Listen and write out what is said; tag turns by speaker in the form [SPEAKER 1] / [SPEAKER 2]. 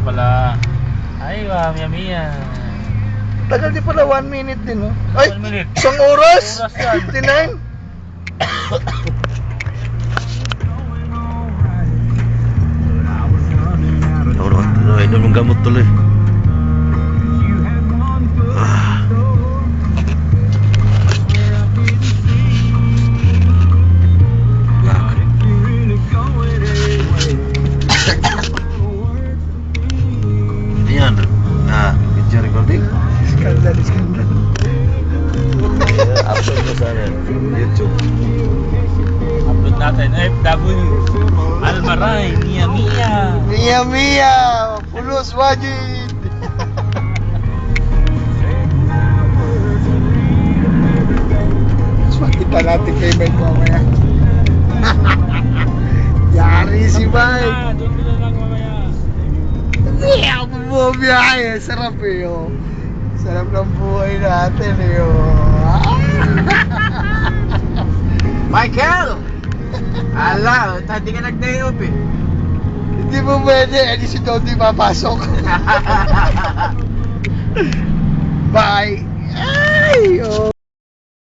[SPEAKER 1] pala. Ay, wow, Mia.
[SPEAKER 2] Tagal di pala 1 minute din, no? Ay,
[SPEAKER 1] 1 minute.
[SPEAKER 2] isang oras?
[SPEAKER 1] Oras yan.
[SPEAKER 2] 59?
[SPEAKER 3] Idol mong gamot tuloy. Yan. Video recording.
[SPEAKER 2] Skandal.
[SPEAKER 3] Upload mo sa YouTube.
[SPEAKER 1] Upload natin. FW. Almaray, Mia.
[SPEAKER 2] Mia, Fulus Wajid. Kita natin kay Mike mamaya. Yari si Mike.
[SPEAKER 1] Doon na lang mamaya.
[SPEAKER 2] Hindi ako bumiyahe. Sarap eh. Oh. Sarap ng buhay natin eh. Oh.
[SPEAKER 4] Michael! Ala, hindi ka nag-day off eh.
[SPEAKER 2] Hindi mo pwede. Hindi si Dodi papasok. Bye. Ay! Oh.